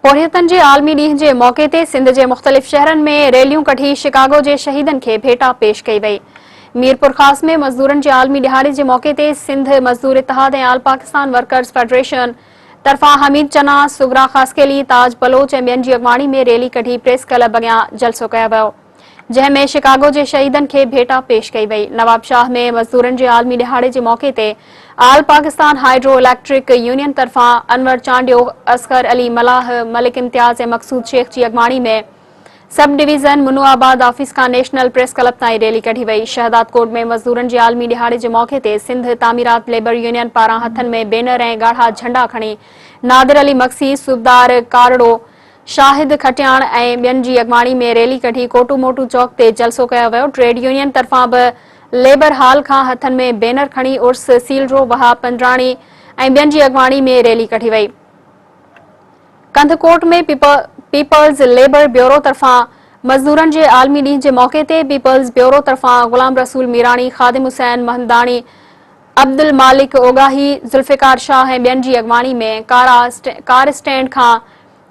पोरियतन जे आलमी ॾींहं जे मौक़े ते सिंध जे मुख़्तलिफ़ शहरनि में रैलियूं कढी शिकागो जे शहीदनि खे भेटा पेश कई वई। मीरपुर ख़ास में मज़दूरनि जे आलमी दिहाड़े जे मौक़े ते सिंध मज़दूर इतिहाद ऐं आल पाकिस्तान वर्कर्स फेडरेशन तरफ़ां हमीद चना, सुगरा ख़ासकेली, ताज बलोच ऐं ॿियनि जी अॻवानी में रैली कढी प्रेस क्लब अॻियां जलसो कयो वियो, जंहिं में शिकागो जे शहीदनि खे भेटा पेश कई वई। नवाबशाह में मज़दूरनि जे आलमी दिहाड़े जे मौक़े ते आल पाकिस्तान हाइड्रो इलेक्ट्रिक यूनियन तरफ़ां अनवर चांडियो, असगर अली मलाह, मलिक इम्तियाज़ ऐं मक़सूद शेख जी अॻवानी में सब डिवीज़न मुनुआबाद ऑफिस खां नेशनल प्रेस क्लब ताईं रैली कढी वई। शहदाद कोट में मज़दूरनि जे आलमी दिहाड़े जे मौक़े ते सिंध तामीरात लेबर यूनियन पारां हथनि में बैनर ऐं ॻाढ़ा झंडा खणी नादिर अली मक्सी, सूबेदार कारड़ो, शाहिद खटियाण ऐं ॿियनि जी अॻवानी में रैली कढी कोटू मोटू चौक ते जलसो कयो वियो। ट्रेड यूनियन तरफ़ां बि लेबर हाल खां हथनि में बैनर खणी उर्स सीलरो, वहाब पंजराणी ऐं ॿियनि जी अॻवानी में रैली कढी वई। कंधकोट में पीपल्स लेबर ब्यूरो तरफ़ां मज़दूरनि जे आलमी ॾींहं जे मौक़े ते पीपल्स ब्यूरो तरफ़ां गुलाम रसूल मीरानी, ख़ादिम हुसैन महमदानी, अब्दुल मालिक ओगाही, ज़ुल्फ़िकार शाह ऐं ॿियनि जी अॻवानी में कार स्टैंड खां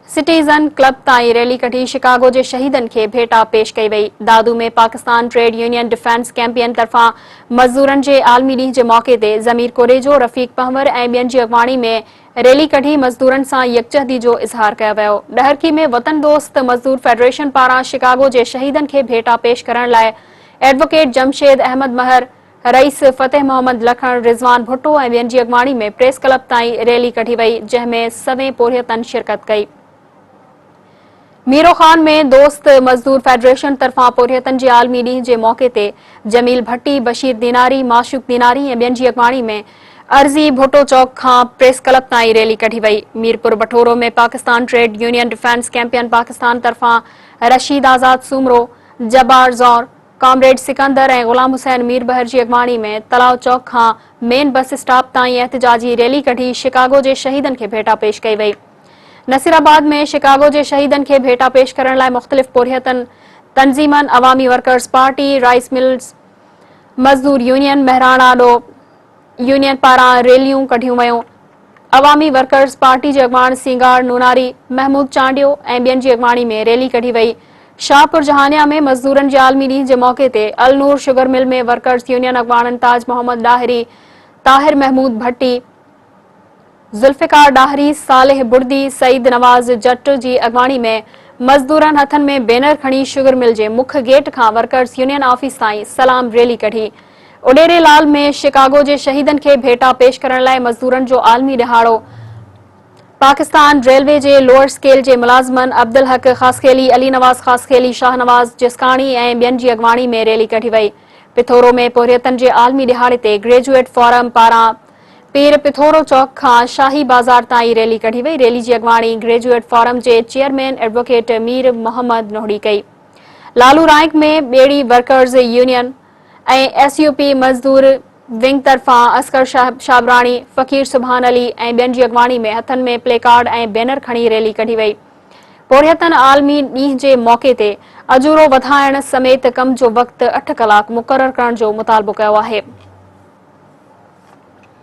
सिटीज़न क्लब ताईं रैली कढी शिकागो जे शहीदनि खे भेटा पेश कई वई। दादू में Pakistan trade union defence campaign तरफ़ां मज़दूरनि जे आलमी ॾींहं जे मौक़े ते ज़मीर कोरेजो, रफ़ीक पंवर ऐं ॿियनि जी अॻवानी में रैली कढी मज़दूरनि सां यकजहती जो इज़हार कयो वियो। ॾहरकी में वतन दोस्त मज़दूर फेडरेशन पारां शिकागो जे शहीदनि खे भेटा पेश करण लाइ एडवोकेट जमशेद अहमद महर, रईस फतेह मोहम्मद लखण, रिज़वान भुट्टो ऐं ॿियनि जी अॻवानी में प्रेस क्लब ताईं रैली कढी वई, जंहिं में सवें पोरियतन शिरकत कई। मीरो खान में दोस्त मज़दूर फेडरेशन तरफ़ां पोरियतन जे आलमी ॾींहं जे मौक़े ते जमील भट्टी, बशीर दीनारी, माशूक दीनारी ऐं ॿियनि जी अॻवानी में अर्ज़ी भुट्टो चौक खां प्रेस क्लब ताईं रैली कढी वई। मीरपुर बठोरो में Pakistan trade union defence campaign Pakistan तरफ़ां रशीद आज़ाद सूमरो, जब्बार ज़ौर, कॉमरेड सिकंदर ऐं गुलाम हुसैन मीरबहर जी अॻवानी में तलाव चौक खां मेन बस स्टॉप ताईं एहतिजाजी रैली कढी शिकागो जे शहीदनि खे भेटा पेश कई वई। नसीराबाद में शिकागो जे शहीदनि खे भेटा पेश करण लाइ मुख़्तलिफ़ पोरियतन तंज़ीमनि अवामी वर्कर्स पार्टी, राइस मिल्स मज़दूर यूनियन, महराणा ॾो यूनियन पारां रैलियूं कढियूं वयूं। अवामी वर्कर्स पार्टी जे अॻवान सींगार नूनारी, महमूद चांडियो ऐं ॿियनि जी अॻवानी में रैली कढी वई। शाहपुर जहानिया में मज़दूरनि जे आलमी ॾींहं जे मौक़े ते अल नूर शुगर मिल में वर्कर्स यूनियन अॻवाननि ताज मोहम्मद डाहिरी, ताहिर महमूद भट्टी, ज़ुल्फ़िकार डाहरी, सालेह बुर्दी, सईद नवाज़ जट जी अॻवानी में मज़दूरनि हथनि में बैनर खणी शुगर मिल जे मुख्य गेट खां वर्कर्स यूनियन ऑफिस ताईं सलाम रैली कढी। उडेरे लाल में शिकागो जे शहीदनि खे भेटा पेश करण लाइ मज़दूरनि जो आलमी दिहाड़ो पाकिस्तान रेलवे जे लोअर स्केल जे मुलाज़िमनि अब्दुल हक ख़ासकेली, अली नवाज़ ख़ासकेली, शाहनवाज़ जिस्काणी ऐं ॿियनि जी अॻवानी में रैली कढी वई। पिथोरो में पोरियतन जे आलमी दिहाड़े ते ग्रेजुएट फोरम पारां पीर पिथोरो चौक खां शाही बाज़ार ताईं रैली कढी वई। रैली जी अॻवानी ग्रेजुएट फोरम जे चेयरमैन एडवोकेट मीर मोहम्मद नोहड़ी कई। लालू राइक में ॿेड़ी वर्कर्स यूनियन ऐं एसयूपी मज़दूर विंग तरफ़ां असकर शाबराणी, फ़कीर सुभान अली ऐं ॿियनि जी अॻवानी में हथनि में प्लेकार्ड ऐं बैनर खणी रैली कढी वई। पोरियतन आलमी ॾींहं जे मौक़े ते अजूरो वधाइण समेत कम जो वक़्तु 8 कलाक मुक़रर करण जो मुतालबो कयो आहे।